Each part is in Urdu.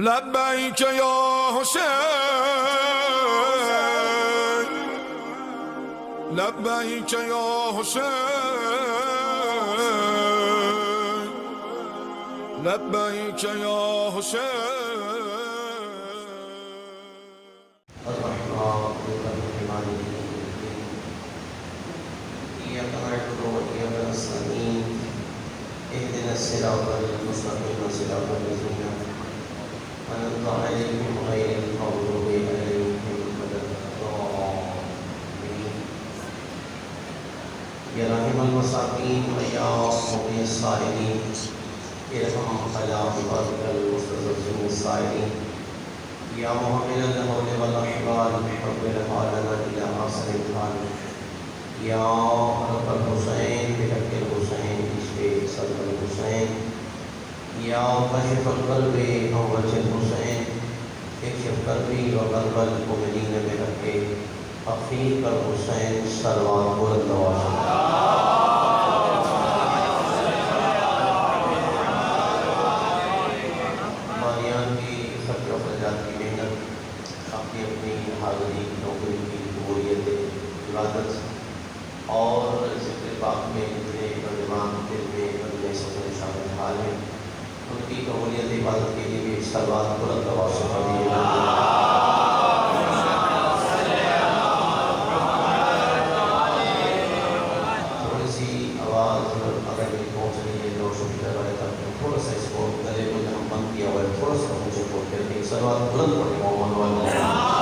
لبیک یا حسین لبیک یا حسین لبیک یا حسین اهدنا الصراط المستقيم صراط الذين أنعمت عليهم غير المغضوب عليهم ولا الضالين يا راحم المساكين ويا مغني السائلين ارحم على عبادك المستضعفين السائلين يا محمل الهول والأحوال حول حالنا إلى أحسن الحال یا رب الحسین بحق الحسین عشق صدر الحسین یا کاشف القلب وجه الحسین اکشف قلبی وقلب المؤمنین بحق اخیک الحسین صلوات بلند واشد مانیان کی خرچ و خرجات کی محنت اپنی حاضری نوکری کی قبولیت عبادت اور ذکر پاک میں اتنے نوجوان دل میں اپنے سفر شامل حال ہیں ان کی قبولیت عبادت کے لیے بھی صلوات بلند آواز سے پڑھیے تھوڑی سی آواز اگر میری پہنچ رہی ہے جو شکر لگا رہتا ہے تھوڑا سا اس کو گلے کو جہاں بند کیا ہوا ہے تھوڑا سا مجھے پڑھ کر کے صلوات بلند پڑھیں محمد والا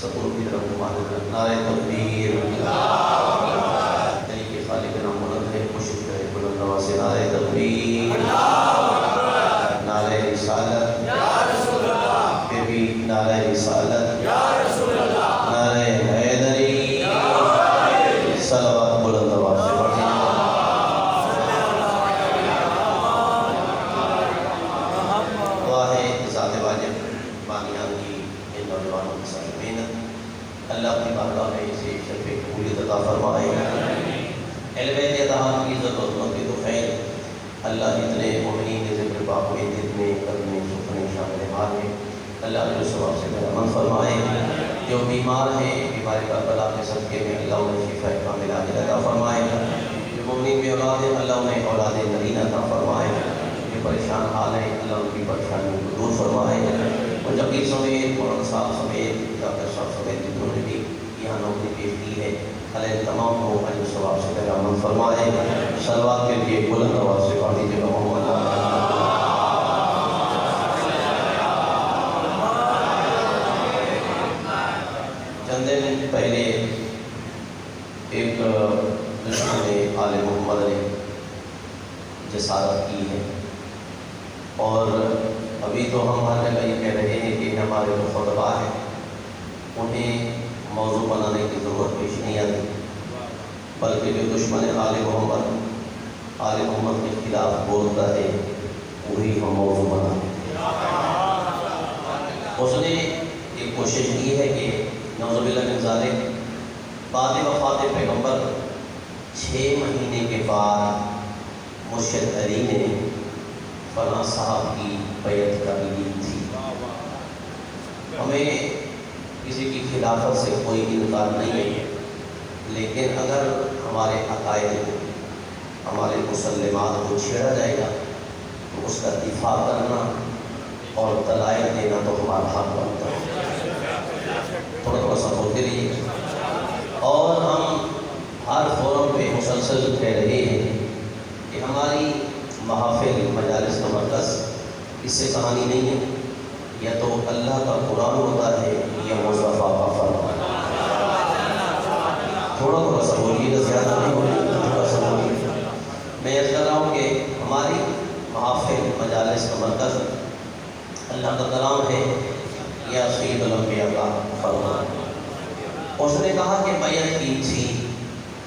سکون کی طرف نعرہ تکبیر اہل بیت اطہار کی عزت و عظمت کے تو خیر اللہ جتنے مومنین کے ذکر پاک میں جتنے قدمے سکھنے شامل حال میں اللہ کے ثواب سے من فرمائے. جو بیمار ہیں بیماری کا بلا کے صدقے میں اللہ انہیں شفا کامل عاجل عطا فرمائے. جو مومنین بے اولاد ہیں اللہ انہیں اولاد نرین عطا فرمائے. جو پریشان حال ہیں اللہ ان کی پریشانیوں کو دور فرمائے. اور جبیر سمیت مولانا صاحب سمیت ڈاکٹر صاحب سمیت جنہوں نے بھی یہاں نوکری پیش کی ہے علیہ تمام کو اجر ثواب سے میرا من فرمائے. صلوات کے لیے بلند آواز سے پڑھ دیجیے گا محمد. چند دن پہلے ایک دشمن آل محمد نے جسارت کی ہے اور ابھی تو ہم ہر جگہ یہ کہہ رہے ہیں کہ ہمارے جو خطبہ ہیں انہیں موضوع بنانے کی ضرورت پیش نہیں آتی، بلکہ جو دشمن آل محمد کے خلاف بولتا ہے وہی ہم موضوع بناتے ہیں. اس نے ایک کوشش کی ہے کہ نعوذ باللہ من ذالک بعد وفات پیغمبر 6 مہینے کے بعد مرشد علی نے فلاں صاحب کی بیعت کر لی تھی. ہمیں کسی کی خلافت سے کوئی انکار نہیں ہے، لیکن اگر ہمارے عقائد ہمارے مسلمات کو چھیڑا جائے گا تو اس کا دفاع کرنا اور دلائل دینا تو ہمارا حق بنتا ہے. تھوڑا سا بولتے رہیے. اور ہم ہر فورم پہ مسلسل کہہ رہے ہیں کہ ہماری محافل مجالس کا مرکز اس سے کہانی نہیں ہے، یا تو اللہ کا قرآن ہوتا ہے یا مصطفیٰ کا فرمان. تھوڑا سا بولیے گا، زیادہ نہیں بولیے، تھوڑا سا بولیے. میں یہ کہہ رہا ہوں کہ ہماری محافل مجالس کا مرکز اللہ کا کلام ہے یا سید الانبیاء کا فرمان. اس نے کہا کہ بیعت کی تھی،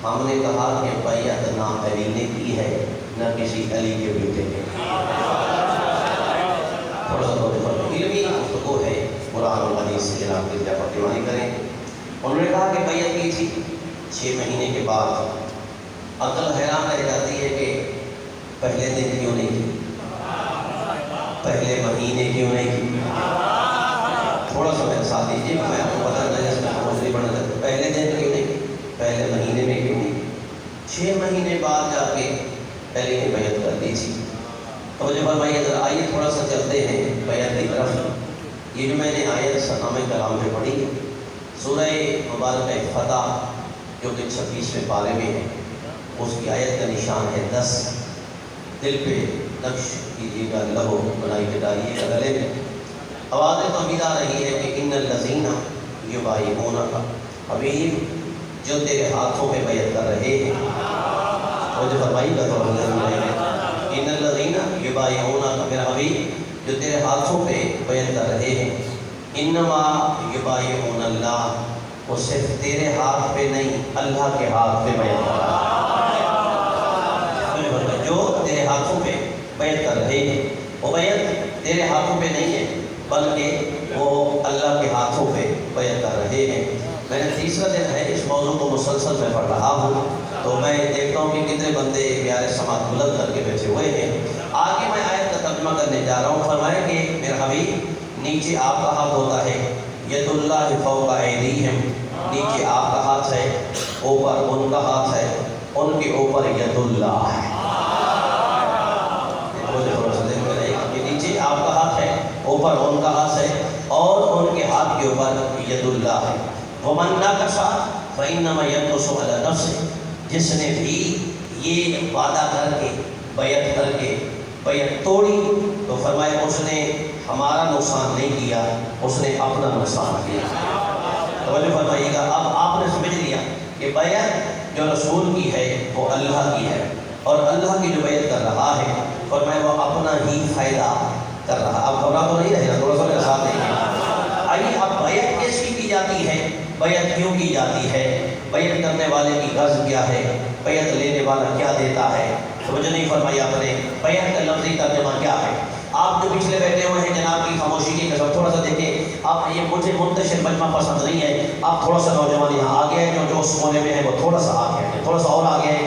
ہم نے کہا کہ بیعت نہ علی نے کی ہے نہ کسی علی کے بیٹے نے. تھوڑا سا علمی گفتگو ہے، قرآن و حدیث سے جناب کی پٹیمانی کریں. انہوں نے کہا کہ بیعت کی تھی 6 مہینے کے بعد. عقل حیران رہ جاتی ہے کہ پہلے دن کیوں نہیں کی، پہلے مہینے کیوں نہیں کی. تھوڑا سا میرے ساتھ دیجیے، میں آپ کو بتا دیں اس میں سمجھنے پڑنا چاہتا. پہلے دن کیوں نہیں کی، پہلے مہینے میں کیوں نہیں کی. 6 مہینے بعد جا کے پہلے ہی بیعت کر دی تھی. توجہ فرمائیے ذرا، آئیے تھوڑا سا چلتے ہیں بیعت کی طرف. یہ جو میں نے آیت سنام کلام میں پڑھی ہے سورہ مبارکہ فتح جو کہ 26ویں پارے میں ہے، اس کی آیت کا نشان ہے 10. دل پہ نقش کیجیے گا، لہو بنائی کے ڈالیے گا گلے میں. آوازیں تو امید آ رہی ہے کہ ان الذین یبایعونک حبیب، جو تیرے ہاتھوں میں بیعت کر رہے ہیں. توجہ فرمائیے گا تو ان الذین یبایعونک میرا حبیب، جو تیرے ہاتھوں پہ بیعت کر رہے ہیں. انما یبایعون اللہ، وہ صرف تیرے ہاتھ پہ نہیں اللہ کے ہاتھ پہ بیعت کر رہا ہے. جو تیرے ہاتھوں پہ بیعت کر رہے ہیں وہ بیعت تیرے ہاتھوں پہ نہیں ہے بلکہ وہ اللہ کے ہاتھوں پہ بیعت کر رہے ہیں. میں نے تیسرا دن ہے اس موضوع کو مسلسل میں پڑھ رہا ہوں تو میں دیکھتا ہوں کہ کتنے بندے پیارے سماعت بلند کر کے بیٹھے ہوئے ہیں. آگے میں آیت کا ترجمہ کرنے جا رہا ہوں. فرمائیں کہ میرا حبیب نیچے آپ کا ہاتھ ہوتا ہے، ید اللہ فوق ایدیہم، نیچے آپ کا ہاتھ ہے، اوپر ان کا ہاتھ ہے، ان کے اوپر ید اللہ ہے. نیچے آپ کا ہاتھ ہے، اوپر ان کا ہاتھ ہے، اور ان کے ہاتھ کے اوپر ید اللہ ہے. ومن نکث فإنما ينكث على نفسه، جس نے بھی یہ وعدہ کر کے بیعت کر کے بیعت توڑی تو فرمایا اس نے ہمارا نقصان نہیں کیا، اس نے اپنا نقصان کیا. توجہ فرمائیے گا. اب آپ نے سمجھ لیا کہ بیعت جو رسول کی ہے وہ اللہ کی ہے، اور اللہ کی جو بیعت کر رہا ہے فرمایا وہ اپنا ہی فائدہ کر رہا. اب گھبرا تو نہیں رہے گا، تھوڑا سا میرے ساتھ دیکھیں. آئیے اب بیعت کس کی جاتی ہے، بیعت کیوں کی جاتی ہے، بیعت کرنے والے کی غرض کیا ہے، بیعت لینے والا کیا دیتا ہے. سمجھ نہیں فرمائی آپ نے. بیعت کا لفظی ترجمہ کیا ہے. آپ جو پچھلے بیٹھے ہوئے ہیں جناب کی خاموشی کی قسم تھوڑا سا دیکھیں. آپ یہ مجھے منتشر مجمع پسند نہیں ہے، آپ تھوڑا سا نوجوان یہاں آگے ہیں، جو اس کونے میں ہے وہ تھوڑا سا آگے ہے، تھوڑا سا اور آگے ہے.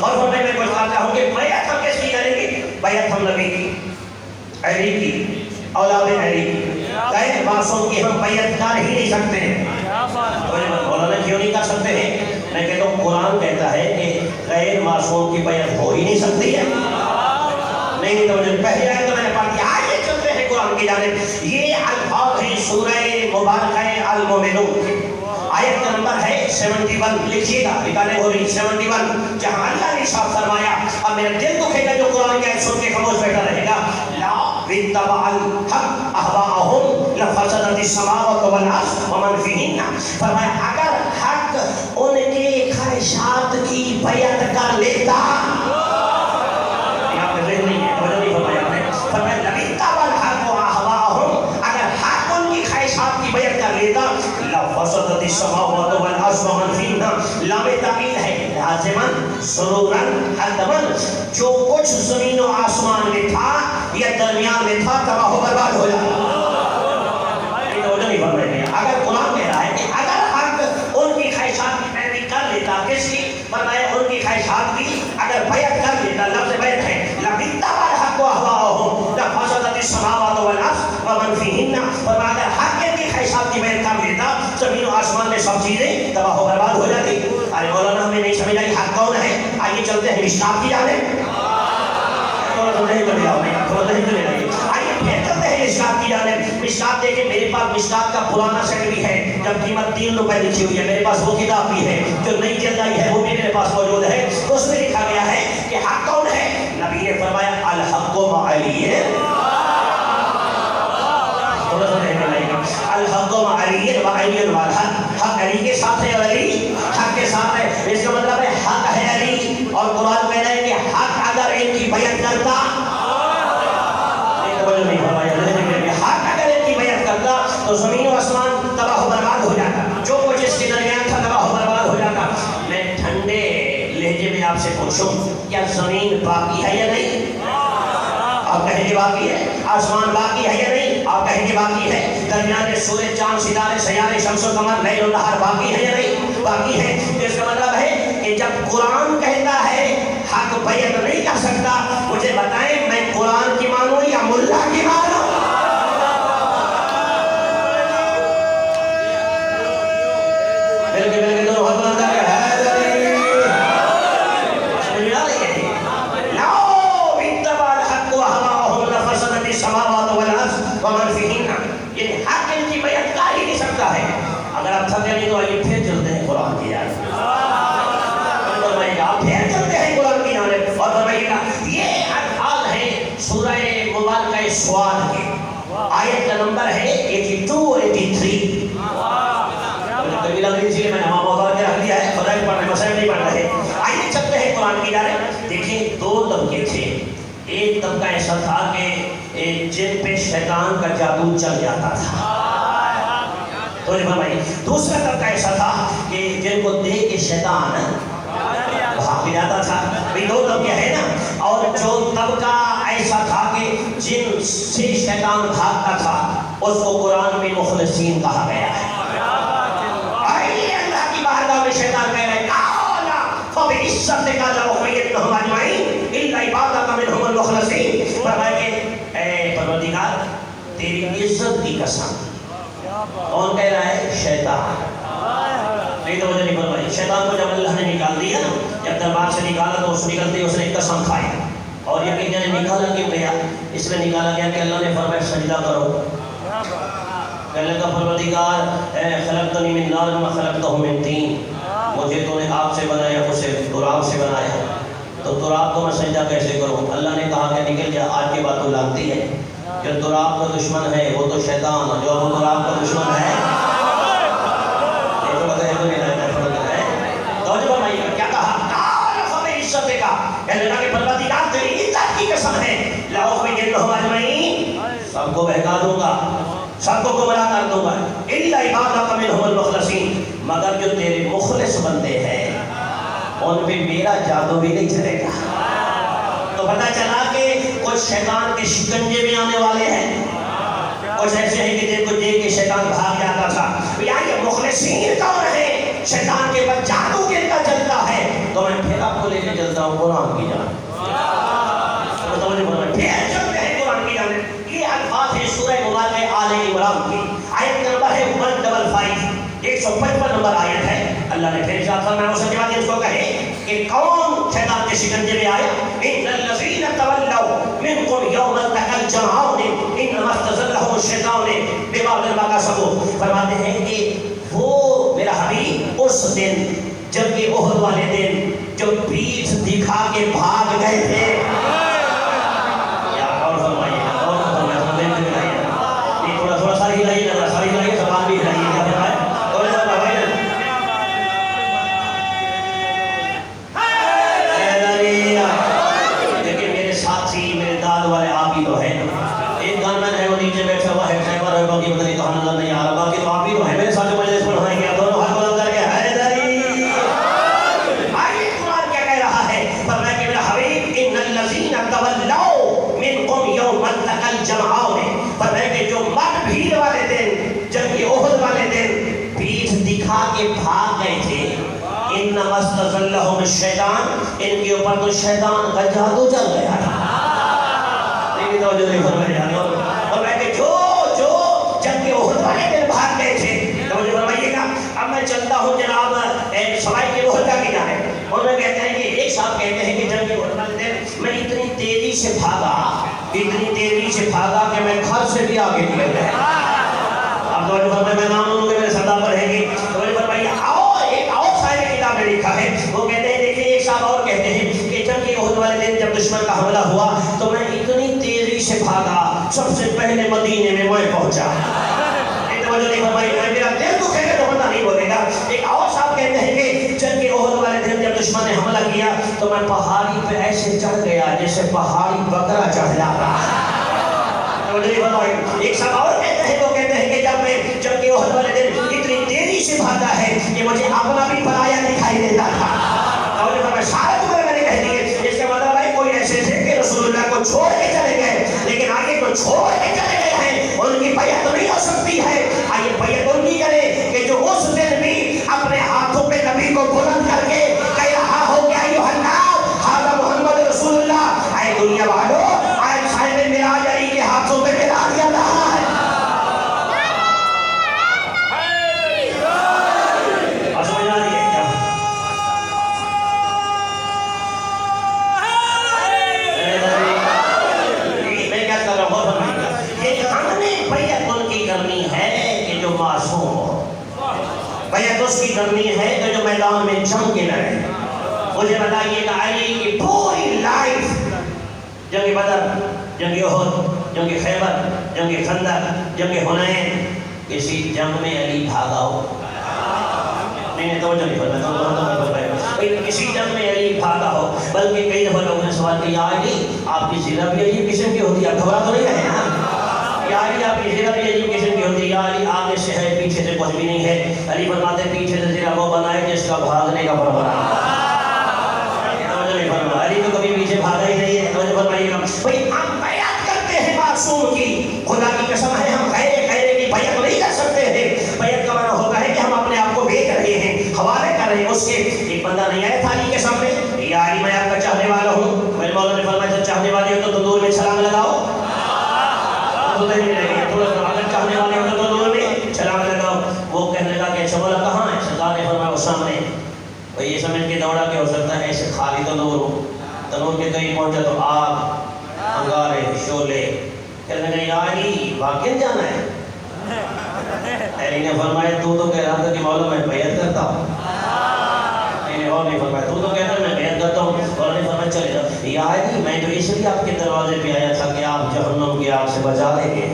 اور فرمایا میں کچھ کہتا ہوں کہ بیعت ہم کس کی کریں گے؟ بیعت ہم نبی کی، علی کی، اولاد علی کی، غیر معصوم کی ہم بیعت کر ہی نہیں سکتے ہیں۔ مولانا کیوں نہیں کر سکتے ہیں؟ میں کہتا ہوں قرآن کہتا ہے کہ غیر معصوم کی بیعت ہو ہی نہیں سکتی ہے۔ نہیں تو مجھے پہلی آیت تو میں نے پڑھ دیا، آئیے چلتے ہیں قرآن کی جانب۔ یہ الفاظ ہیں سورہ مبارکہ المومنون، آیت کا نمبر ہے 71، لکھیے گا، نکالے ہو رہی 71، جہاں اللہ نے صاف فرمایا، اب میرا دل دکھے گا جو قرآن کی آیت سن کے خاموش بیٹھا رہے گا، لا واتبع الحق اہواءہم لفسدت السماوات والارض ومن فیہن، فرمایا اگر حق ان کے خواہشات کی بیعت کر لیتا، یہاں پہ ذہن نہیں ہے، توجہ نہیں فرمایا آپ نے، فرمایا لا واتبع الحق اہواءہم، اگر حق ان کی خواہشات کی بیعت کر لیتا، لفسدت السماوات والارض ومن فیہن، لام تعمیل ہے، لازماً سروراً حتماً، جو کچھ زمین و آسمان میں تھا یا درمیان میں تھا تباہ و برباد ہو جاتا۔ یہ توجہ نہیں فرمائے گا۔ اگر قرآن کہہ رہا ہے کہ اگر حق ان کی خواہشات کی پیروی کر لیتا، کس کی؟ فرمایا ان کی خواہشات کی اگر بیعت کر لیتا، لفظ بیعت ہے، لَوِاتَّبَعَ الْحَقُّ أَهْوَاءَهُمْ لَفَسَدَتِ السَّمَاوَاتُ وَالْأَرْضُ وَمَنْ فِيهِنَّ، فرمایا اگر حق ان کی خواہشات کی بیعت کر لیتا، زمین و آسمان میں سب چیزیں تباہ و برباد ہو جاتی۔ ارے مولانا ہمیں نہیں سمجھ آئی حق کون ہے؟ آئیے چلتے ہیں مشکات کی جانب۔ آئیے پھر چلتے ہیں مشکات کی جانب۔ مشکات دیکھیں، میرے پاس مشکات کا پرانا سیٹ بھی ہے، جب قیمت 3 روپے لکھی ہوئی ہے، میرے پاس وہ کتاب بھی ہے جو نئی جلد آئی ہے، وہ بھی میرے پاس موجود ہے۔ اس میں لکھا گیا ہے کہ حق کون ہے؟ نبی نے فرمایا الحق مع علی، الحق مع علی وعلی والحق، حق علی کے ساتھ ہے اور علی حق کے ساتھ ہے۔ اس کا مطلب ہے حق ہے علی، اور قرآن کہہ رہا ہے کہ حق اگر ان کی بیعت کرتا، حق اگر ان کی بیعت کرتا تو زمین و آسمان تباہ و برباد ہو جاتا، جو کچھ اس کے درمیان تھا تباہ و برباد ہو جاتا۔ میں ٹھنڈے لہجے میں آپ سے پوچھوں، کیا زمین باقی ہے یا نہیں؟ آپ کہیں گے باقی ہے۔ آسمان باقی ہے یا نہیں؟ آپ کہیں گے باقی ہے۔ درمیان سورج، چاند، ستارے، سیارے، شمس و قمر، لیل و نہار باقی ہے یا نہیں؟ باقی ہے۔ اس کا مطلب ہے کہ جب قرآن کہتا ہے حق بیعت نہیں کر سکتا، مجھے بتائیں میں قرآن کی مانوں یا ملا کی مانوں؟ بلکہ دونوں ہاتھ بلند کر کے السماوات والارض ومن فیہن، یعنی حق ان کی بیعت کر ہی نہیں سکتا ہے۔ اگر آپ تھک گئے تو آئیے پھر چلتے ہیں قرآن کی جانب۔ فرمائیے گا پھر چلتے ہیں قرآن کی جانب، اور فرمائیے گا یہ الفاظ ہیں سورہ مبارکہ سواد کے، آیت کا نمبر ہے 82 اور 83۔ کبھی لگ رہی تھی میں نے موضوع کے رکھ دیا ہے، خدا کی پڑھنے مسائل نہیں پڑھ رہے۔ آئیے چلتے ہیں قرآن کی جانب۔ دیکھیں 2 طبقے تھے، ایک طبقہ ایسا تھا کہ جن پہ شیطان کا جادو چل جاتا تھا، تو دوسرا طبقہ ایسا تھا کہ جن کو دیکھ کے شیطان بھاگ جاتا تھا۔ 2 طبقے ہیں نا، اور جو طبقہ ایسا تھا کہ جن سے شیطان بھاگتا تھا اس کو قرآن میں مخلصین کہا گیا ہے۔ آئیے اللہ کی بارگاہ میں شیطان کہہ رہے فَبِعِزَّتِكَ لَأُغْوِيَنَّهُمْ أَجْمَعِينَ إِلَّا عِبَادَكَ مِنْهُمُ الْمُخْلَصِينَ، فرمایا کہ اے پروردگار تیری عزت کی قسم، کون کہہ رہا ہے؟ شیطان۔ نہیں تو مجھے نہیں فرمائی، شیطان کو جب اللہ نے نکال دیا نا، جب دربار سے نکالا تو اس نکلتے اس نے قسم کھائی، اور یہ کہ نکالا کیوں گیا؟ اس میں نکالا گیا کہ اللہ نے فرمایا سجدہ کرو۔ کہنے لگا پروردگار خلقتنی من نار و خلقتہ من طین، مجھے تو نے آگ سے بنایا، اسے تراب سے بنایا، تو تراب کو میں سجدہ کیسے کروں؟ اللہ نے کہا کہ نکل جا، آج کے بعد تو لانتی ہے، جو تراب کا دشمن ہے وہ تو شیطان، جو وہ تراب کا دشمن ہے کیا کہا؟ کہنے لگا کہ پروردگار تیری عزت کی قسم ہے، لَأُغْوِيَنَّهُمْ أَجْمَعِينَ، سب کو بہکا دوں گا، سب کو گمراہ کر دوں گا، إِلَّا عِبَادَكَ مِنْهُمُ الْمُخْلَصِينَ، مگر جو تیرے مخلص بندے ہیں ان پہ میرا جادو بھی نہیں چلے گا۔ تو پتہ چلا کہ کچھ شیطان کے شکنجے میں آنے والے ہیں، کچھ ایسے ہیں کہ جن کو دیکھ کے شیطان بھاگ جاتا تھا۔ یہ مخلصین کون ہیں؟ شیطان کے بعد جادو کن کا چلتا ہے۔ تو میں پھر آپ کو لے کے چلتا ہوں آیت کا نمبر ہے 155، 155 نمبر آیت ہے. اللہ نے پھر ارشاد فرمایا اس کے بعد اس کو کہے کہ کون شیطان کے شکنجے میں آیا. ان الذین تولوا منکم یوم التقى الجمعان انما استزلهم الشیطان بما كسبوا. فرماتے ہیں کہ وہ میرا حبیب اس دن جب کہ احد والے دن جو پیٹھ دکھا کے بھاگ گئے تھے. یا اور فرمائیے اور فرمائیے یہ تھوڑا تھوڑا ساری ہلائیے نا، ساری ہلائیے، زبان بھی ہلائیے. کیا فرمائے اور ایسا فرمائیے لیکن میرے ساتھی میرے داد والے آپ ہی تو ہیں. ایک گن مین ہے وہ نیچے بیٹھا ہوا ہے، ڈرائیور ہے، باقی پتہ نہیں کہاں نظر نہیں آ رہا، باقی تو آپ ہی تو ہیں. میرے ساتھ مجلس پڑھائیں گے آپ دونوں ہاتھ بلند کر کے حیدری. آئیے قرآن کیا کہہ رہا ہے. فرمایا کہ میرا حبیب ان الذین تولوا منکم یوم التقى الجمعان. فرمایا کہ جو مت بھیڑ والے دن جنگ احد والے دن پیٹھ دکھا کے بھاگ گئے تھے. انما استزلهم الشیطان، ان کے اوپر تو شیطان کا جادو چل گیا تھا. لیکن توجہ نہیں فرمایا. اور میں کہ جو جنگ احد والے دن بھاگ گئے تھے. توجہ فرمائیے گا. اب میں چلتا ہوں جناب سوائے کے محلہ کی جانب. اور میں کہتے ہیں کہ ایک صاحب کہتے ہیں کہ جنگ احد والے دن میں اتنی تیزی سے بھاگا کہ میں گھر سے بھی آگے نکل گیا. اب توجہ فرمائیے، میں نام لوں گے میرے سردار پڑھیں گے. توجہ فرمائیے. میں لکھا ہے وہ کہتے ہیں دیکھیں ایک صاحب اور کہتے ہیں کہ جنگ احد والے دن جب دشمن کا حملہ ہوا تو میں اتنی تیزی سے بھاگا سب سے پہلے مدینے میں پہنچا. توجہ نہیں فرمائی. میرا دل دکھے گا تو بندہ نہیں بولے گا. ایک اور صاحب کہتے ہیں کہ جنگ احد والے دن جب دشمن نے حملہ کیا تو میں پہاڑی پہ ایسے چڑھ گیا جیسے پہاڑی بکرا چڑھ جاتا. توجہ نہیں فرمائی. ایک صاحب اور کہتے ہیں وہ کہتے ہیں کہ جب میں جنگ احد والے دن اتنی تیزی سے بھاگا ہے کہ مجھے اپنا بھی پرایا دکھائی دیتا تھا. اور جب میں سارے تمہیں میں نے کہہ دیے اس کا مطلب ہے کوئی ایسے تھے کہ رسول اللہ کو چھوڑ کے چلے گئے لیکن آگے کو چھوڑ کے چلے گئے ہیں اور ان کی بیعت نہیں ہو سکتی ہے. آئیے بیعت ان کی کرے کہ جو اس دن بھی اپنے ہاتھوں پہ نبی کو بلند کر کے کہہ رہا ہو کہ ایھا الناس ھذا محمد رسول اللہ. اے دنیا والو آج صاحب معراج علی کے ہاتھوں پہ معراج چل رہا ہے. بیعت اس کی کرنی ہے کہ جو میدان میں جنگ کے لڑے. مجھے بتائیے کہ علی کی پوری لائف جنگ بدر، جنگ احد، جنگ خیبر، جنگ خندق، جنگ حنین، کسی جنگ میں علی بھاگا ہو؟ نہیں توجہ نہیں فرمایا. کسی جنگ میں علی بھاگا ہو. بلکہ کئی دفعہ لوگوں نے سوال کیا یا علی آپ کی سیرت بھی عجیب قسم کی ہوتی ہے، گھبرا تو نہیں رہے نا؟ یا علی آپ کی سیرت بھی عجیب قسم کی ہوتی ہے. یا علی آگے سے ہے پیچھے سے کچھ بھی نہیں ہے. علی فرماتے پیچھے سے زیرہ وہ بنا ہے جس کا بھاگنے کا پروگرام. علی تو کبھی پیچھے بھاگا ہی نہیں ہے. توجہ فرمائیے گا. بھئی ہم بیعت کرتے ہیں معصوم کی. خدا کی قسم ہے ہم خیرے کی بیعت نہیں کر سکتے ہیں. بیعت کا معنی ہوتا ہے کہ ہم اپنے آپ کو بیچ رہے ہیں، حوالے کر رہے ہیں اس کے. ایک بندہ نہیں آیا تھا علی کے سامنے، یا علی میں آپ کا چاہنے والا ہوں. میرے مولا نے فرمایا جب چاہنے والے ہو تو تندور میں چھلانگ لگاؤ. اگر چاہنے والے ہو تو تندور میں چھلانگ لگاؤ. وہ کہنے لگا کہ اچھا مولا کہاں ہے؟ سرکار نے فرمایا وہ سامنے. یہ سمجھ کے دوڑا کہ ہو سکتا ہے ایسے خالی تندور ہو. تندور کے قریب پہنچا تو آگ، انگارے، شعلے. کہنے لگا یا علی واقعی جانا ہے؟ علی نے فرمایا تو کہہ رہا تھا کہ مولا میں بیعت کرتا ہوں. اور نہیں فرمایا تو کہتا ہے میں بیعت کرتا ہوں. اور نہیں فرمایا چلے جاؤ. یا علی میں تو اس لیے آپ کے دروازے پہ آیا تھا کہ آپ جہنم کی آگ سے بچا دیں گے.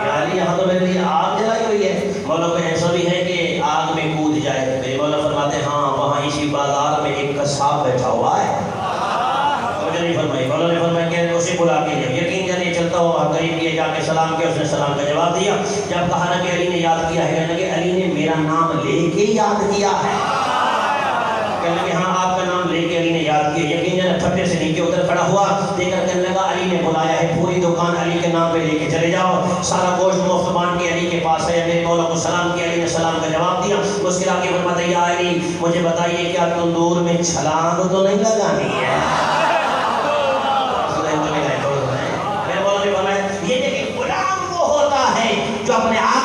یا علی یہاں تو میرے لیے آگ جلائی ہوئی ہے. مولا کو ایسا بھی ہے کہ آگ میں کود جائے. میرے مولا فرماتے ہاں وہاں اسی بازار میں ایک قصاب بیٹھا ہوا ہے. مجھے نہیں فرمائی. مولا نے فرمایا کہ اسے بلا کے لیا. یقین جانے چلتا ہو قریب کیا جا کے سلام کیا. اس نے سلام کا جواب دیا. جب کہا نا کہ علی نے یاد کیا ہے کہ علی نے میرا نام لے کے یاد کیا ہے. کہنے لگے ہاں آپ کا نام لے کے علی نے یاد کیا. یقین جانا تھپے سے نیچے اتر کھڑا ہوا. دیکھ کر کہنے لگا علی نے بلایا ہے، پوری دکان علی کے نام پہ لے کے چلے جاؤ. سارا گوشت مفت بانٹ کے علی کے پاس ہے. میرے مولا کو سلام کیا. علی نے سلام کا جواب دیا. مسکرا کے فرماتے یا علی مجھے بتائیے کیا تندور میں چھلانگ تو نہیں لگانی ہے؟ میرے مولا نے فرمایا یہ دیکھیں غلام وہ ہوتا ہے جو اپنے آپ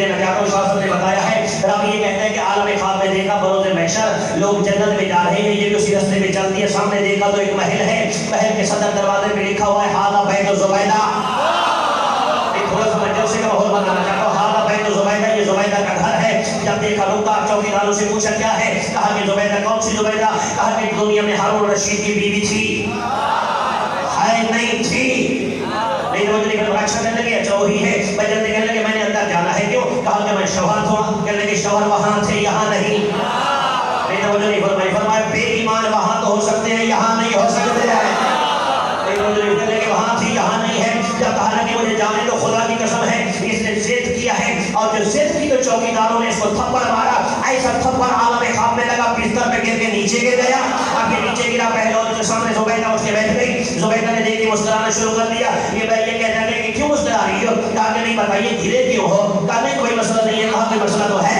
دینا چاہتا ہوں. شاہ صاحب نے بتایا ہے, راوی یہ کہتے ہیں کہ عالم خواب میں دیکھا بروز محشر لوگ جنت میں جا رہے ہیں, یہ بھی اسی راستے میں چلتی ہے. سامنے دیکھا تو ایک محل ہے, محل کے صدر دروازے پہ لکھا ہوا ہے ہاذا بیت زبیدہ. تھوڑا سا میں جلسے کا ماحول بنانا چاہتا ہوں. ہاذا بیت زبیدہ, یہ زبیدہ کا گھر ہے. جب دیکھا روکا, چوکیداروں سے پوچھا کیا ہے, کہا کہ زبیدہ. کون سی زبیدہ؟ کہا کہ دنیا میں ہارون رشید کی بیوی تھی. ہے نہیں تھی. نہیں تو مجھے اچھا کہنے لگے اچھا وہی ہے. بجن نے کہنے لگے میں نے اندر جانا ہے. کیوں؟ کہا کہ میں شوہر تھا. کہنے لگے شوہر وہاں تھے یہاں نہیں. نہیں تو مجھے نہیں فرمایا بے ایمان وہاں تو ہو سکتے ہیں یہاں نہیں ہو سکتے ہیں. نہیں تو مجھے کہنے لگے وہاں تھی یہاں نہیں ہے. جب کہا کہ مجھے جانے تو خدا کی قسم ہے اس نے ضد کیا ہے, اور جو ضد کی تو چوکیداروں نے اس کو تھپڑ مارا. ایسا تھپڑ عالم خواب میں لگا, بستر پہ گر کے نیچے گر گیا. اب یہ نیچے گرا, پہلوان کے سامنے زبیدہ اٹھ کے بیٹھ گئی. زبیدہ نے دیکھ کے مسکرانا شروع کر دیا. یہ کہنے لگے کہ کیوں مسکرا رہی ہو؟ کہا کہ نہیں بتائیے گرے کیوں ہو؟ کہا نہیں کوئی مسئلہ نہیں ہے. کہا کوئی مسئلہ تو ہے.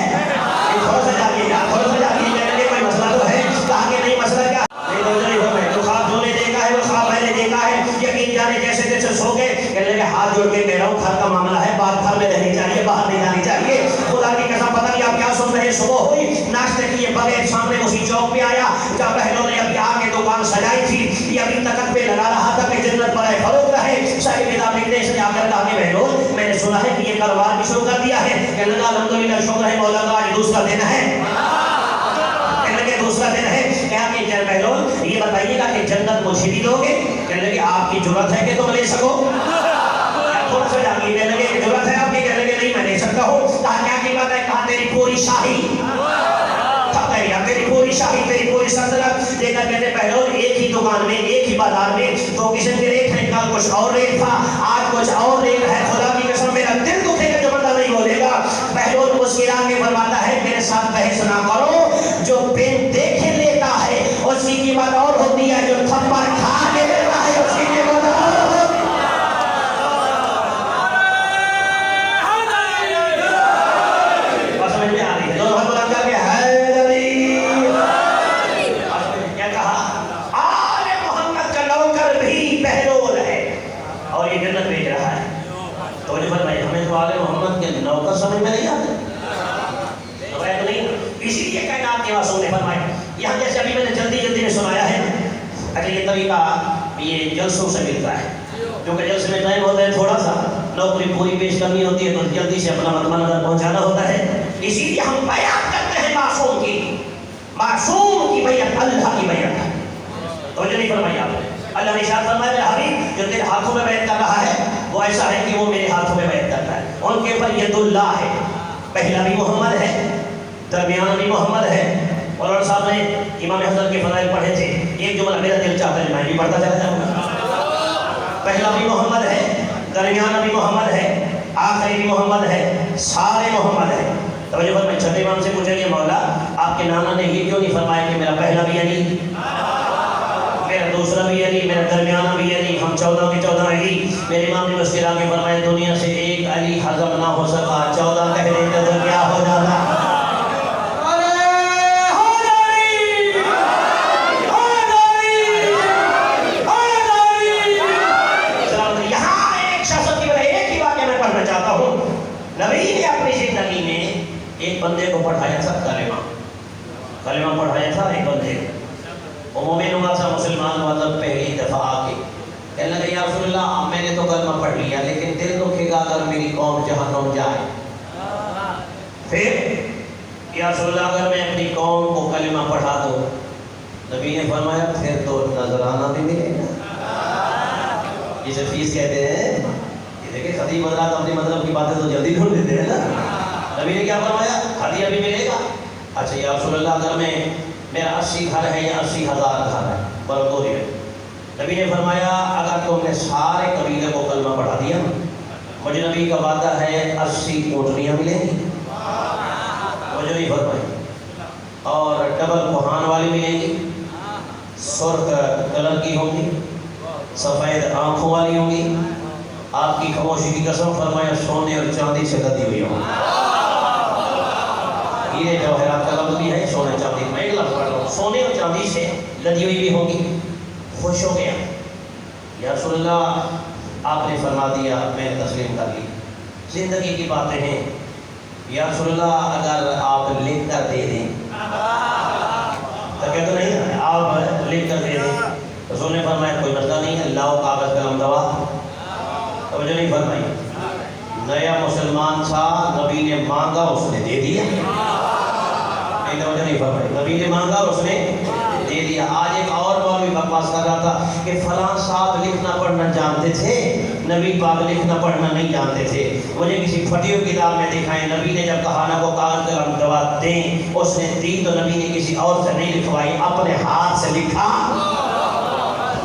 تھوڑا سا جاگیے گا, تھوڑا سا جاگیے. کہنے لگے کوئی مسئلہ تو ہے. کہا کہ نہیں مسئلہ کیا؟ نہیں تو نہیں ہو گئے. تو خواب جو نے دیکھا ہے وہ خواب میں نے دیکھا ہے. یقین جانے جیسے جیسے سو گئے. کہنے لگے ہاتھ جوڑ کے کہہ رہا ہوں گھر کا معاملہ ہے, بات گھر میں رہنی چاہیے, باہر نہیں جانی چاہیے. خدا کی قسم پتہ نہیں آپ کیا سن رہے. صبح ہوئی, ناشتے کیے بغیر سامنے اسی چوک پہ آیا. جب بہنوں نے ابھی آ کے دکان سجائی تھی, یہ ابھی تکت پہ لگا رہا تھا کہ جنت پر فروغ رہے. صاحب کتاب لکھتے ہیں, اس نے آ کر کہا کہ بہنوں میں نے سنا ہے کہ یہ کاروبار بھی شروع کر دیا ہے. کہنے لگا الحمدللہ شکر ہے مولا کا, آج دوسرا دن ہے. کہنے لگے دوسرا دن ہے. کہا کہ بہنوں یہ بتائیے گا کہ جنت مجھے بھی دو گے؟ کہنے لگے آپ کی جرات ہے کہ تم لے سکو؟ تھوڑا سا جاگیے. کہنے لگے کہ جرات ہے آپ کی؟ کہنے لگے نہیں میں لے سکتا ہوں. کہا کیا کی بات ہے؟ کہا تیری پوری شاہی, تیری پوری شاہی, تیری پوری سلطنت. دیکھا کہتے پہلو ایک ہی دکان میں, ایک ہی بازار میں دو قسم کے ریٹ ہیں. کل کچھ اور ریٹ تھا, آج کچھ اور ریٹ ہے. خدا کی قسم میرا دل دکھے گا جو بندہ نہیں بولے گا. پہلو مسکرا کے فرماتا ہے میرے ساتھ بحث نہ کرو. جو بن دیکھے لیتا ہے اسی کی بات اور ہوتی ہے, جو تھپڑ کھا کے لیتا ہے اسی کی بات اور ہوتی ہے. سمجھ میں آ رہی ہے؟ دونوں ہاتھ بلند کر کے اور یہ جنت بھیج رہا ہے. تو مجھے فرمائے ہمیں تو آل محمد کے نوکر سمجھ میں نہیں آتے. تو نہیں, اسی لیے کائنات کے واسطوں نے فرمایا. یہاں جیسے ابھی میں نے جلدی میں سنایا ہے. اچھا یہ طریقہ یہ جلسوں سے ملتا ہے, کیونکہ جلسے میں ٹائم ہوتا ہے تھوڑا سا, نوکری پوری پیش کرنی ہوتی ہے تو جلدی سے اپنا مطمئن نظر پہنچانا ہوتا ہے. اسی لیے ہم بیعت کرتے ہیں معصوم کی بیعت اللہ کی بیعت ہے. توجہ نہیں فرمائی آپ نے. اللہ نے ارشاد فرمایا میرا حبیب جو تیرے ہاتھوں میں بیعت کر رہا ہے وہ ایسا ہے کہ وہ میرے ہاتھوں میں بیعت کرتا ہے. ان کے اوپر ید اللہ ہے, پہلا بھی محمد ہے, درمیان بھی محمد ہے. مولانا صاحب نے امام حضرت کے فضائل پڑھے تھے. ایک جملہ میرا دل چاہتا ہے میں بھی پڑھتا چلا جاؤں گا. پہلا بھی محمد ہے, درمیان بھی محمد ہے, آخری بھی محمد ہے, سارے محمد ہے. توجہ فرمائیں. چھٹے امام سے پوچھیں گے مولا آپ کے نانا نے یہ کیوں نہیں فرمایا کہ میرا پہلا بھی علی, میرا دوسرا بھی علی, میرا درمیانہ بھی علی, ہم 14 کے 14 علی. میرے امام نے مسکرا کے فرمایا دنیا سے ایک علی ہضم نہ ہو سکا, 14 کہہ دیتے تو کیا ہو جاتا. یہاں ایک شخص کی وجہ ایک ہی واقعہ میں پڑھنا چاہتا ہوں. نبی نے اپنی زندگی میں ایک بندے کو پڑھایا تھا کلمہ پڑھایا تھا ایک بندے کو. وہ مومن ہوا تھا, مسلمان ہوا تھا پہلی دفعہ آ کے. کہنے لگا یا رسول اللہ میں نے تو کلمہ پڑھ لیا لیکن دل دکھے گا اگر میری قوم جہنم جائے. پھر یا رسول اللہ اگر میں اپنی قوم کو کلمہ پڑھا دوں. نبی نے فرمایا پھر تو نذرانہ بھی ملے گا. جسے فیس کہتے ہیں, یہ دیکھیں خطیب حضرات اپنی مطلب کی باتیں تو جلدی ڈھونڈ دیتے ہیں نا. نبی نے کیا فرمایا ہدیہ بھی ملے گا. اچھا یا رسول اللہ اگر میں میرا 80 گھر ہے یا 80,000 گھر ہے بردوری میں. نبی نے فرمایا اگر تم نے سارے قبیلے کو کلمہ پڑھا دیا مجھے نبی کا وعدہ ہے 80 اونٹنیاں ملیں گی. مجھے نہیں فرمائی. اور ڈبل کوہان والی ملیں گی, سرخ کلر کی ہوں گی, سفید آنکھوں والی ہوں گی. آپ کی خاموشی کی قسم فرمایا سونے اور چاندی سے لدی ہوئی ہوں. یہ جواہرات کا لفظ بھی ہے, سونے چاندی. میں ایک لفظ پڑھ رہا ہوں, سونے اور چاندی سے لدی ہوئی بھی ہوگی. خوش ہو گیا. یا رسول اللہ آپ نے فرما دیا, میں نے تسلیم کر لی. زندگی کی باتیں ہیں, یا رسول اللہ اگر آپ لکھ کر دے دیں تو کیا تو نہیں ہے آپ لکھ کر دے دیں. رسول نے فرمایا کوئی مسئلہ نہیں ہے, لاؤ کاغذ قلم دوا. توجہ نہیں فرمائی. نیا مسلمان تھا, نبی نے مانگا اس نے دے دیا. توجہ نہیں فرمائی. نبی نے مانگا اس نے دے دیا. آج ایک اور مولوی بکواس کر رہا تھا کہ فلاں صاحب لکھنا پڑھنا جانتے تھے, نبی پاک لکھنا پڑھنا نہیں جانتے تھے. مجھے کسی پھٹی ہوئی کتاب میں دکھائیں نبی نے جب کہا نا کو کاغذ قلم دوا دیں, اس نے دی تو نبی نے کسی اور سے نہیں لکھوائی, اپنے ہاتھ سے لکھا.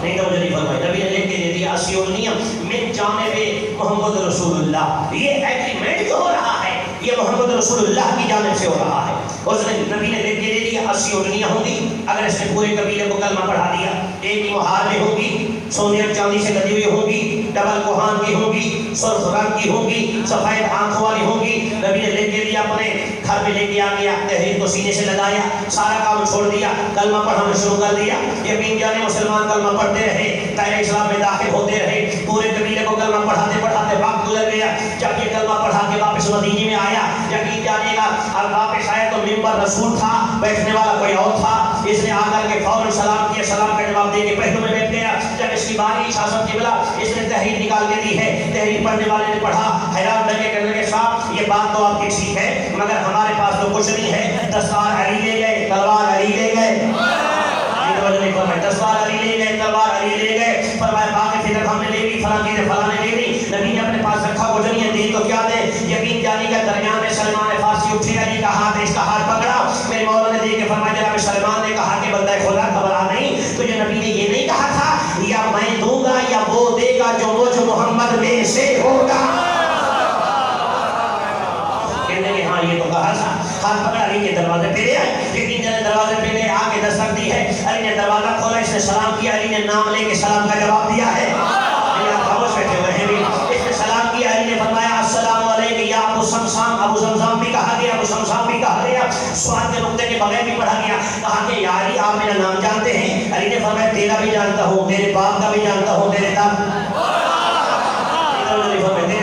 نہیں توجہ نہیں فرمائی. نبی نے لکھ کے دے دیا اسیونیم من جانب محمد رسول اللہ. یہ ایگریمنٹ جو ہو رہا ہے یہ محمد رسول اللہ کی جانب سے ہو رہا ہے. اس نے نبی نے لکھ کے دے دیا اسیونیاں ہوں گی اگر اس نے پورے قبیلے کو کلمہ پڑھا دیا. ایک ہی مہار میں ہوگی, سونے اور چاندی سے لدی ہوئی ہوگی, ڈبل کوہان کی ہوگی, سرخ رنگ کی ہوگی, سفید آنکھوں والی ہوگی. نبی نے لکھ کے دیا, اپنے گھر میں لے کے آ گیا, تحریر کو سینے سے لگایا, سارا کام چھوڑ دیا, کلمہ پڑھانا شروع کر دیا. یقین جانے مسلمان کلمہ پڑھتے رہے, دائرہ اسلام میں داخل ہوتے رہے, پورے قبیلے کو کلمہ پڑھاتے پڑھاتے وقت گزر گیا. جب یہ کلمہ پڑھا کے واپس مدینے میں آیا, یقین جانے گا اب واپس آیا تو منبر رسول تھا, بیٹھنے والا کوئی اور تھا. اس نے آ کر کے فوراً سلام کیا, سلام کا جواب دے کے پہلو میں بیٹھ گیا. جب اس کی باری شاست قبلہ اس نے تحریر نکال کے دی ہے, تحریر پڑھنے والے نے پڑھا, حیران لگے کہنے لگے صاحب یہ بات تو آپ کی ٹھیک ہے مگر ہمارے پاس تو کچھ نہیں ہے. دستار علی لے گئے, تلوار علی لے گئے. دستار علی لے گئے, تلوار علی لے گئے. فرمایا باقی فطر ہم نے لے لی, فلاں چیزیں فلاں نے لے لی. نبی نے اپنے پاس رکھا کچھ نہیں ہے, دین تو کیا دے. یقین جانی کا درمیان میں سلمان فارسی اٹھے, علی کا ہاتھ اس کا ہاتھ پکڑا. میرے مولا نے دیکھ کے فرمایا جناب سلمان نے کہا کہ بندہ خدا گھبرا نہیں, تو یہ نبی نے یہ نہیں کہا تھا یا میں دوں گا یا وہ دے گا جو مجھ محمد میں سے ہوگا. کہنے کہ ہاں یہ تو کہا تھا. ہاتھ پکڑا, علی کے دروازے پہ لے آئے. یقین جانے دروازے پہ لے آ کے دستک دی ہے. علی نے دروازہ کھولا, اس نے سلام کیا, علی نے نام لے کے سلام کا جواب دیا ہے. خاموش بیٹھے ہوئے ہیں بھی. اس نے سلام کیا, علی نے فرمایا السلام علیکم یا ابو سمسام. ابو زمزام بھی کہا گیا, ابو سمسام بھی کہا گیا, سواد کے نقطے کے بغیر بھی پڑھا گیا. کہا کہ یا علی آپ میرا نام جانتے ہیں؟ علی نے فرمایا تیرا بھی جانتا ہوں, تیرے باپ کا بھی جانتا ہوں, تیرے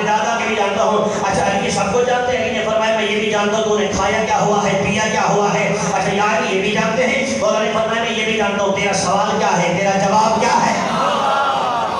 دادا کے بھی جانتا ہوں. اچھا علی سب کو جانتے ہیں؟ علی نے فرمایا میں یہ بھی جانتا ہوں تو نے کھایا کیا ہوا ہے, پیا کیا ہوا ہے. اچھا یا علی یہ بھی جانتے ہیں؟ اور علی نے فرمایا میں یہ بھی جانتا ہوں, تیرا سوال کیا ہے, تیرا جواب کیا ہے.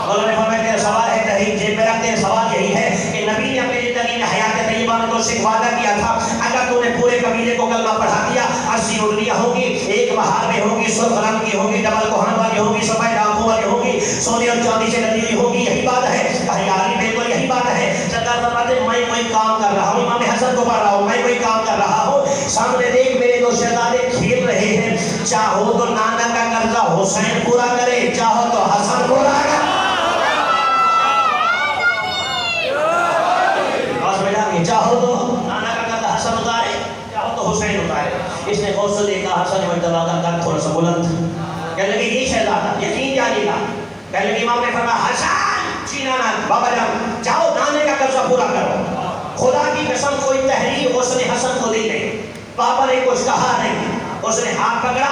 مولا نے فرمایا تیرا سوال ہے تحریر جیب میں رکھ. تیرا سوال یہی ہے کہ نبی نے اپنی زندگی میں حیات طیبہ میں تو سے وعدہ کیا تھا اگر تو نے پورے قبیلے کو کلمہ پڑھا دیا, 80 اردیاں ہوں گی, ایک مہار میں ہوں گی, سرخ رنگ کی ہوں گی, ڈبل کوہان والی ہوں گی, سفید آنکھوں والی ہوں گی, سونے اور چاندی سے لدی ہوئی ہوں گی. یہی بات ہے. کہا یا علی بالکل یہی بات ہے. سرکار فرماتے میں کوئی کام کر رہا ہوں, امام حسن کو پڑھ رہا ہوں, میں کوئی کام کر رہا ہوں, سامنے دیکھ میرے دو شہزادے کھیل رہے ہیں. چاہو تو نانا کا قرضہ حسین پورا کرے, چاہو تو حسن پورا کرے. چاہو تو نانا کا قرض حسن اتارے, چاہو تو حسین اتارے. اس نے غوث سے دیکھا حسن مجتبہ کا قد تھوڑا سا بلند. کہنے لگے یہ شہزادہ یقین جانے گا. کہنے لگے امام نے فرمایا حسن جی نانا بابا جان جاؤ نانے کا قرضہ پورا کرو. خدا کی قسم کوئی تحریر اس نے حسن کو دی نہیں, پاپا نے کچھ کہا نہیں. اس نے ہاتھ پکڑا.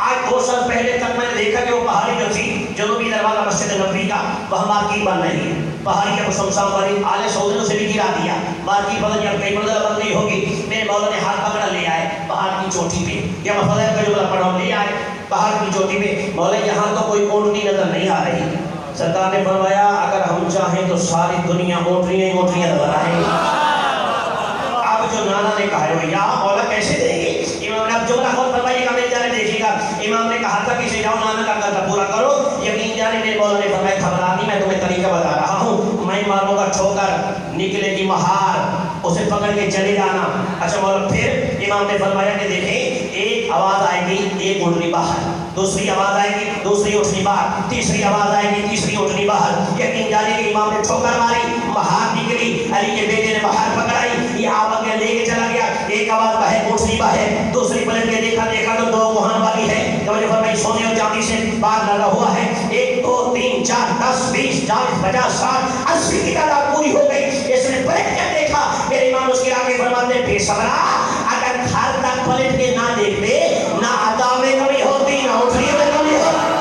آج 2 سال پہلے تک میں نے دیکھا کہ وہ پہاڑی جو تھی جنوبی دروازہ مسجد نبوی کا وہاں مارکیٹ بن رہی ہے. پہاڑی ابو شمشان والی آلے سعودی سے بھی گرا دیا. مارکیٹ بدل یا کئی بدل بن گئی ہوگی. میرے مولا نے ہاتھ پکڑا, لے آئے پہاڑ کی چوٹی پہ. یا میں فضائل کا جملہ پڑھا ہوں, لے آئے پہاڑ کی چوٹی پہ. مولا یہاں تو کوئی اونٹنی نظر نہیں آ رہی. سرکار نے فرمایا اگر ہم چاہیں تو ساری دنیا اونٹنیاں اونٹنیاں نظر آئیں گی. اب جو نانا نے کہا ہے یا مولا کیسے دیں گے. امام نے اب جملہ خود فرمائیے گا, میرے جانے دیکھیے گا. امام نے کہا تھا کہ اسے جاؤ نانا کا قرضہ پورا کرو. یقین جانے میرے مولا نے فرمایا گھبرا نہیں, میں تمہیں طریقہ بتا رہا ہوں. میں ماروں گا ٹھوکر, نکلے گی مہار, اسے پکڑ کے چلے جانا. اچھا مولا پھر امام نے فرمایا کہ دیکھیں ایک آواز آئے گی, ایک اونٹنی باہر, دوسری آواز آئے گی, دوسری اونٹنی باہر, تیسری آواز آئے گی, تیسری اونٹنی باہر. یقین جانے کہ امام نے ٹھوکر ماری, مہار نکلی, علی کے بیٹے نے مہار پکڑائی, یہ آپ آگے لے کے چلا گیا. ایک آواز باہر, اونٹنی باہر, دوسری پلٹ کے دیکھا تو 2 کوہان والی ہے. توجہ فرمائی سونے اور چاندی سے بات لگا ہوا ہے. 1 2 3 4 10 20 40 50 60 80 کی تعداد پوری ہو گئی. اس نے پلٹ کر دیکھا, میرے امام اس کے آگے فرماتے بے صبرا اگر گھر تک پلٹ کے نہ دیکھتے نہ عطا میں کمی ہوتی نہ اٹھنے میں کمی ہوتی.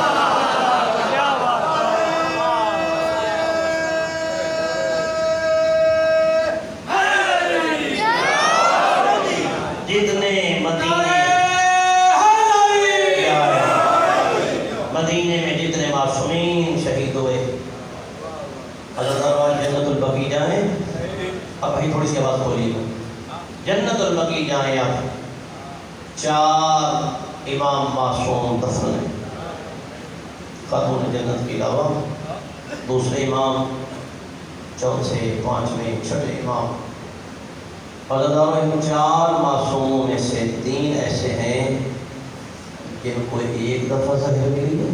جتنے مدینے مدینے میں جتنے معصومین شہید ہوئے حضرت جنت البقیع جائیں. اب بھائی تھوڑی سی آواز کھولیے. جنت البقیع جائیں آپ. 4 امام معصوم دفن ہیں خاتون جنت کے علاوہ. دوسرے امام، چوتھے، پانچویں، چھٹے امام. اور ان 4 معصوموں میں سے 3 ایسے ہیں جن کو ایک دفعہ ظاہر ملی ہے.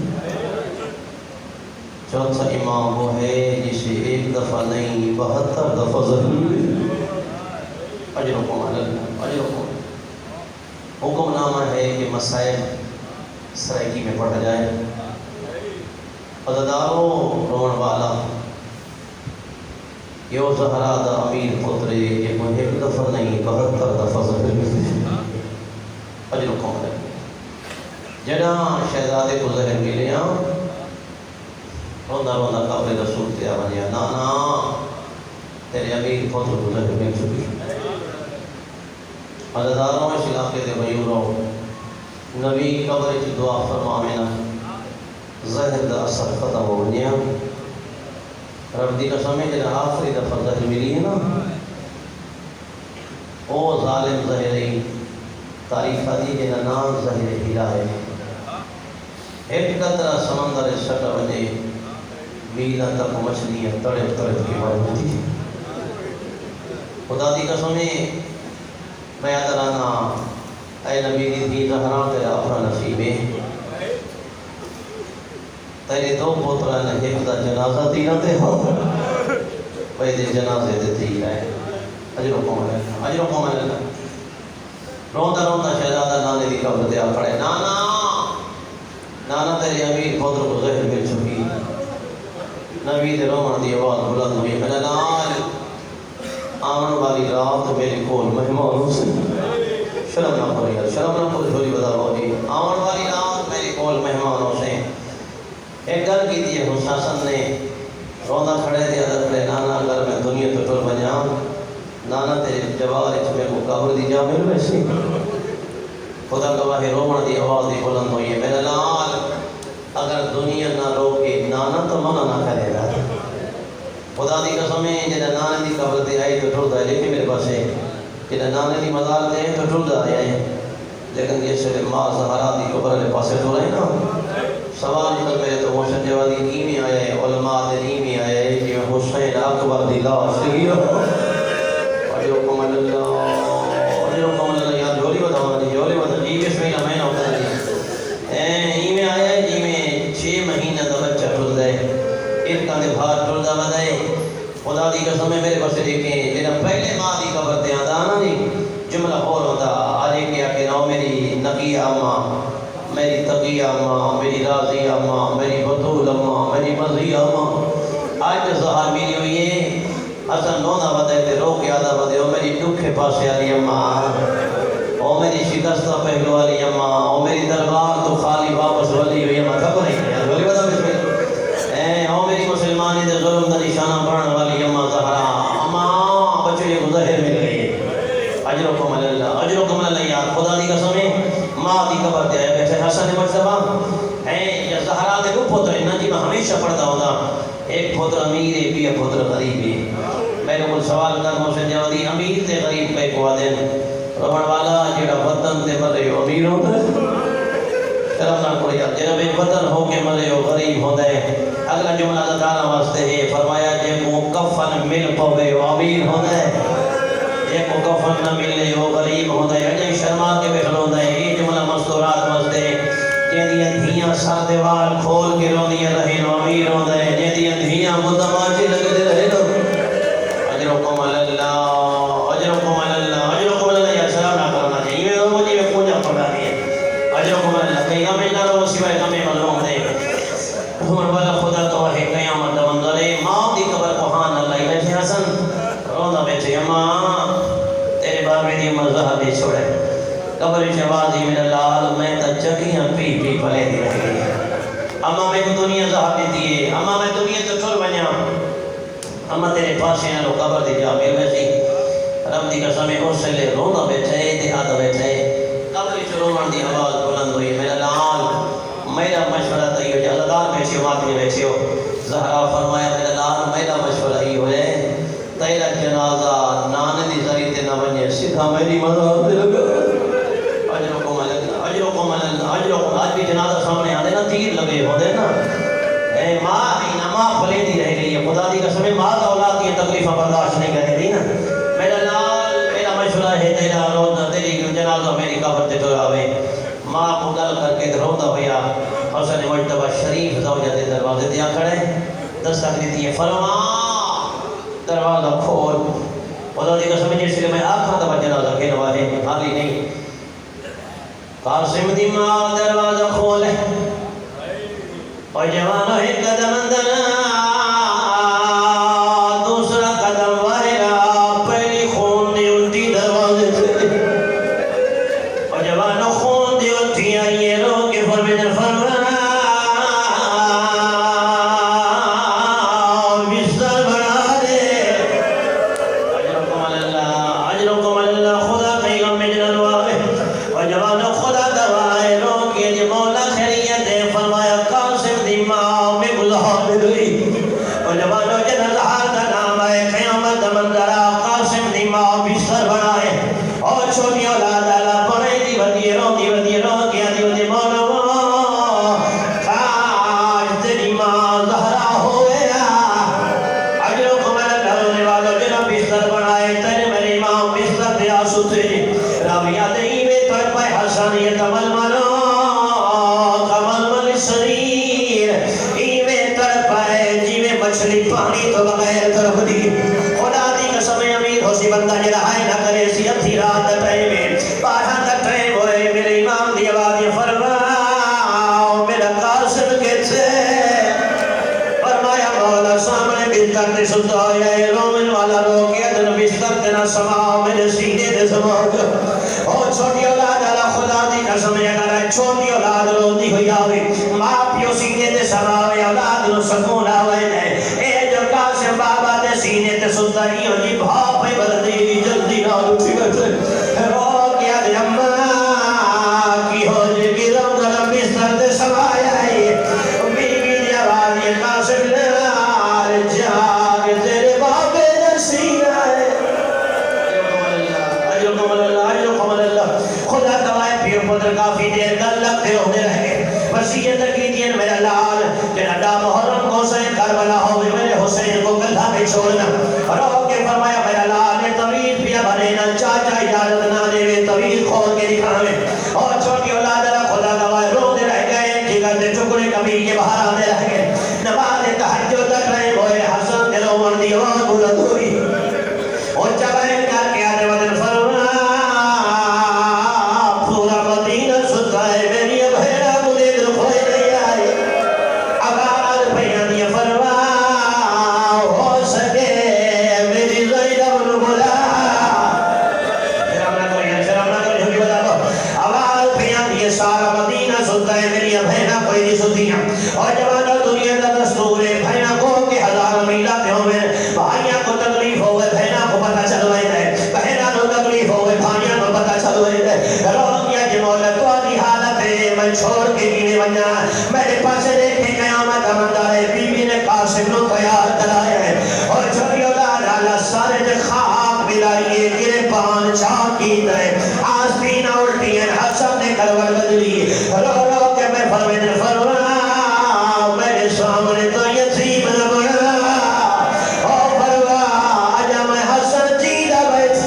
چوتھا امام وہ ہے جسے ایک دفعہ نہیں 72 دفعہ ظاہر ملی. اجرکم علی اللہ، اجرکم. حکم نامہ ہے کہ مسائل سرائکی میں پڑھا جائے. عزداروں رون والا یو زہرا دا امیر پترے یہ مجھے ایک دفعہ نہیں 72 دفعہ ظاہر ملی. اجرکم علی اللہ. جنا شہزادے کو ظاہر ملے روندہ روندہ قبر رسول تیا بنیا. نانا تیرے امیر پتر کو ظاہر مل چکی. عزداروں اس علاقے دے غیوروں نبی قبر کی دعا فرماوینا ظاہر دا اثر ختم ہو گیا. رب دی قسم ہے جنہا آخری دفعہ ظاہر ملی ہے نا او ظالم ظاہری تعریفہ دی جنہا نام ظاہر ہلا ہے. ایک قطرہ سمندر سٹ وجے میلہ تک مچھلیاں تڑپ تڑپ کی مرموتی. خدا دی قسم ہے میں ادرانا اے نبی دی تھی زہرا تیرا اپنا نصیب ہے. تیرے 2 پوترہ نے ایک دا جنازہ دینا تے ہو پہلے جنازے تے تھی رہے. اجرکم علی اللہ، اجرکم علی اللہ. روندہ روندہ شہزادہ نانے دی قبر دیا کھڑے. نانا نانا تیرے امیر پوتر کو ظاہر مل چکی. نبی دے رومن دی آواز بلند ہوئی. ملال آمن والی رات میرے کول مہمانوں سے شرم نہ کرو یار، شرم نہ کرو. تھوڑی بتا رہا جی. آمن والی رات میرے کول مہمانوں سے ایک گل کی تھی حسن نے. روندہ کھڑے دے ادھر کھڑے. نانا اگر میں دنیا تو ٹر بنیا نانا تیرے جوار اچھ میں کو قبر دی جا مل ویسی. خدا گواہ رومن دی آواز دی بلند ہوئی ہے. میرا لال اگر دنیا نہ روکے نانا تو منع نہ کرے گا. خدا دی قسم ہے جنہا نانے دی قبر تے آئی تو ٹھر دا. لیکن میرے پاس ہے جنہا نانے دی مدار تے تو ٹھر دا آیا ہے. لیکن یہ صرف ماں زہرا دی قبر لے پاسے تو رہے نا. سوال کر میرے تو محسن جوادی کی میں آیا ہے. علماء دنی میں آیا ہے کہ حسین اکبر دی لاش لگی ہو. اجرکم علی اللہ، اجرکم علی اللہ. یہاں جولی بتاؤں گا جولی بتاؤں جی بسم اللہ میں نہ ہوتا جی. ای میں آیا ہے جی میں 6 مہینہ دا بچہ ٹھر دے ایک کاندے بھار ٹھر دا بدائے. خدا دی قسم ہے میرے پاسے دیکھیں جنہا پہلے ماں دی قبر تے آدھا آنا نہیں جملہ اور ہوتا آجے کیا کہ نو میری نقیہ اماں، میری تقیہ اماں، میری راضی اماں، میری بطول اماں، میری مزی اماں. آج زہار میری ہوئی ہے اصلا نونا بدائے تے رو کے آدھا بدائے. او میری دکھے پاسے آلی اماں، او میری شکستہ پہلو والی اماں، او میری دربار تو خالی واپس والی ہوئی اماں. تھا کو نہیں کیا بولی بتا بسم اللہ. او میری مسلمانی دے ظلم دا نشانہ بڑھنے والی اماں زہرا اماں بچو یہ ظاہر مل گئی ہے. اجرکم علی اللہ، اجرکم علی اللہ. یار خدا دی قسم ہے ماں دی قبر تے آئے بیٹھے حسن مجتبہ ہیں یا زہرا دے 2 پوتر ہیں نا جی. میں ہمیشہ پڑھتا ہوتا ایک پوتر امیر ہے بھی پوتر غریب ہے. میرے کو سوال کر محسن جوادی امیر تے غریب پہ کو آدھیں رمن والا جیڑا وطن تے مرے ہو امیر ہوتا ہے. شرم نہ کرو یار. جنہا بے وطن ہو کے مرے ہو غریب ہوتا ہے. اگلا جملہ دانا واسطے ہے فرمایا جے کو کفن مل پوے ہو امیر ہوتا ہے، جے کو کفن نہ ملے ہو غریب ہوتا ہے. اجے شرما کے بیٹھل ہوتا ہے. یہ جملہ مستورات واسطے جے دیاں دھیاں سر دیوار کھول کے روندیاں رہے نو امیر ہوتا ہے. جے دیاں دھیاں متماچی لگتے رہے نو. اجرکم علی اللہ، اجرکم علی اللہ، اجرکم علی اللہ. یا سلام نہ کرنا چاہیے میں رو مجھے میں پوجا پڑھا دیا. اجرکم علی اللہ. کہیں ہمیں نہ رو سوائے ہمیں معلوم دے. عمر والا خدا تو ہے قیامت منظر ماں دی قبر کو ہاں نہ لائی بیٹھے حسن روندہ بیٹھے. اماں تیرے بابے دی عمر زہر دے چھوڑے. قبر شہبازی میرا لال میں تا چکیاں پی پی پلے دی رہی. اماں میں کو دنیا زہر دیتی ہے. اماں میں دنیا تو ٹھر بنیا. اماں تیرے پاسے نہ رو قبر دی جا میرے ویسی. رب دی قسم اس سے لے روندہ بیٹھے تے آدھا بیٹھے مذاق دے لگا اجرکم اللہ اجرکم اللہ اجرکم آج بھی جنازہ سامنے آدھے نا تیر لگے ہوندے نا اے ماں ماں پھلے دی رہ رہی ہے خدا دی قسم ماں کا اولاد کی تکلیفیں برداشت نہیں کرے دی نا میرا لال میرا مشورہ ہے تیرا روزہ تیری جنازہ میری قبر تے چڑھاوے ماں کو گل کر کے روتا پیا حسن مجتبہ شریف زوجہ دے دروازے دیا کھڑے دستک دیتی ہے فرما دروازہ کھول خدا دی قسم جس لیے میں آنکھاں دا جنازہ کھلوا ہے حالی نہیں قاسم دی ماں دروازہ کھولے اور جوانو ایک قدم اندر دوسرا قدم وائرہ پہلی خون دی الٹی دروازے سے اور جوانو خون دی الٹی آئیے رو کے فرمین فرما بستر بنا دے اجرکم اللہ خدا کئی غم میں جنن واوے اور جوانو خدا دوائے رو کے دی مولا خیریت دے فرمایا قاسم دی ماں میں گلاب ہوئی اور جوانو جنازہ کا نام ہے قیامت منظرہ قاسم دی ماں بستر بنائے اور چھوٹی اولاد اللہ پڑے دی ودی رو کیا دی ودی مولا کاش تیری ماں زہرا ہوئے اجرکم اللہ رونے والو جنہ بستر بنائے تیرے میری ماں بستر دیا ستے راویہ دئی میں تر پہ حسانیت عمل منو شریر ایویں تڑپائے جیویں مچھلی پانی تو بغیر تڑپ دی خدا دی قسم امیر ہو سی بندہ جی رہائے نہ کرے سی اتھی رات ٹائم میں 12 کا ٹائم ہوئے میرے امام دی آواز یہ فرماؤ میرا قاسم کہتے فرمایا مولا سامنے بستر تے ستا ہے رومن والا لوگ یہ دن بستر تے نہ سماؤ میرے سینے تے سماؤ اور چھوٹی اولاد اللہ خدا دی قسم یہ کر رہا چھوٹی اولاد روندی ہوئی آوے ماں پیو سینے تے سماوے اولاد نو سکون آوے جائے اے جو قاسم بابا دے سینے تے ستا ہی ہو جی بھاپ پہ بلدی جلدی نہ اٹھی بیٹھے رو کیا دے اماں کی ہو جی گرم گرم بستر تے سمایا ہے بیوی دی آواز یہ قاسم لال جاگ تیرے بابے دے سینہ ہے خدا دوائے پیو پتر کافی دیر گل لگتے ہونے رہے وسیعت کی دین میرا لال جنڈا محرم کو حسین کربلا ہوئے میرے حسین کو گلھا میں چھوڑنا رو کے فرمایا میرا لال نے طویل پیا بھرینا چاچا اجازت نہ دے وے طویل کھول کے دکھاوے اور چھوٹی اولاد خدا دوائے رو دے رہ گئے جگر دے ٹکڑے کبھی کے باہر آنے رہ گئے نماز تہجد تک رہے ہوئے حسن دلوں مردی اور بلند ہوئی اور جبائن کر کے آنے ودن فرما اور جوانوں دنیا کا دستور ہے بھائیاں کو کہ ہزار میلہ دے ہوئے بھائیاں کو تکلیف ہوئے بھائیاں کو پتہ چلوئے دے بھائیاں کو تکلیف ہوئے بھائیاں کو پتہ چلوئے دے روکیا جی مولا تو آدھی حالت ہے میں چھوڑ کے گینے بنیا میرے پاس دیکھے قیامت منظر ہے بی بی نے قاسم نو تیار کرایا ہے اور چھوڑی اولاد اللہ سارے جے خاک ملائیے گرے پان چاکی دے آسپینہ الٹی ہیں حسن نے کروڑ بدلی رو رو کے میں فرمین فرما میرے سامنے تو یتیم نہ بڑھا او فروا آجا میں حسن جیدہ بیت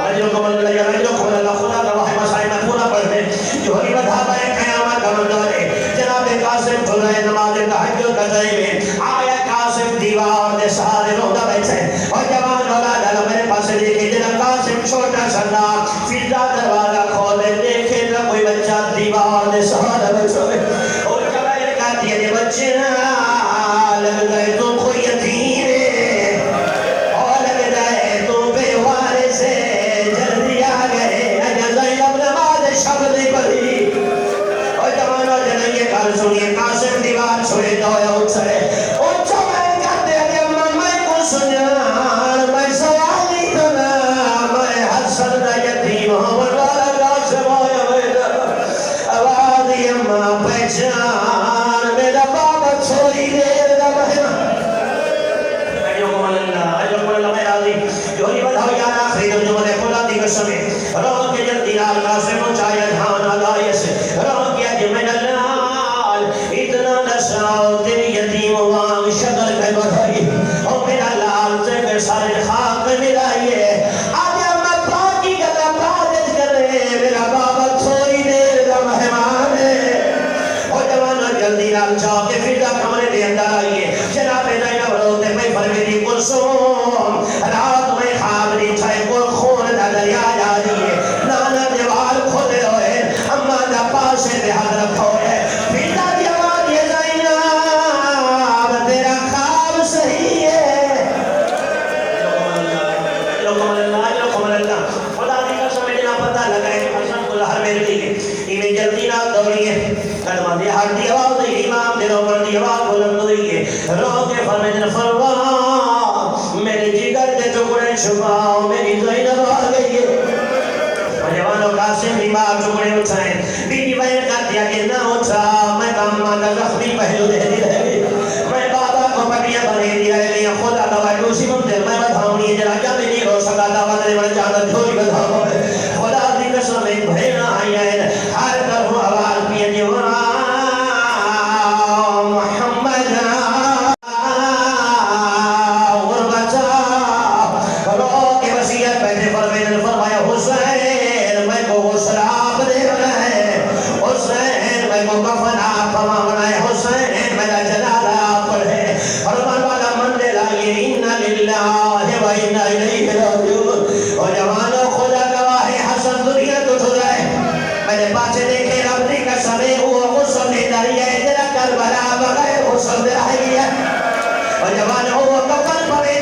اجرکم اللہ خدا کا وحی مسائی میں پورا پڑھنے جو ہی بدھا بائے قیامت کا منظر ہے جناب قاسم پھلائے نماز تہجد کا ٹائم آیا قاسم دیوار دے سہارے روتا بیٹھے اور جوان اولاد اللہ میرے پاس دیکھے جناب قاسم چھوٹا سنا فضا دروازہ کھولے دیکھے نہ کوئی بچہ دیوار دے سہارے بیٹھے اور جبائر کہتی ہے بچے لگ گئے تو کوئی یتیم ہے اور لگ گئے تو بے وارث ہے جلدی آ گئے زینب نماز شب نہیں پڑھی اور جوانوں جنہیں یہ کال سنیے قاسم دیوار چھوڑے دویا اٹھ سڑے اور جبائر کہتے ہیں میں کو سنیا میں سوال نہیں کرنا میں حسن دا یتیم ہوں قسم رو کے جلدی نال قاسم چاہیے دھانا لائس رو کیا جمن لال اتنا نشاؤ تیری یتیم وام شکل میں بڑھائی او میرا لال سے پھر سارے خاک ملائیے آجا میں پاکی گلا پاجت کرے میرا بابا تھوڑی دیر کا مہمان ہے او جوانا جلدی نال جاؤ کے فردہ کمرے دے اندر آئیے جناب زینب روتے میں فرمیدی کلثوم رات میں خواب نہیں چھائے کو خون دا دریا جا دیئے نانا دیوار کھولے ہوئے اما دا پاسے دے حد رکھو ہے فردہ جوان یہ زینب تیرا خواب صحیح ہے لکم اللہ خدا دی قسم جنا پتہ لگا ہے کہ حسن کو ہر میرے لیے انہیں جلدی نہ دوڑیے قدمہ دی ہر دی آواز دی امام دے روپر دی آواز بلند ہوئیے رو کے فرمیدن فروا میرے جگر دے ٹکڑے چھپاؤ میری زینب آ گئی ہے جوانوں قاسم بیمار ٹکڑے اٹھائیں بیٹی بہن کر دیا کہ نہ اٹھا میں کاماں کا زخمی پہلو دے دی رہ گئی میں بابا کو پٹیاں بنے دی رہ گئی خدا دوائی دوسری منتر میں بتاؤں یہ جرا کیا میں نہیں رو سکا دعوت دے بڑا چاہتا جھولی بتاؤں خدا دی قسم ایک بہن آئی ہے ہر طرف آواز پیے جوان محمد جوان ہو کفن پڑے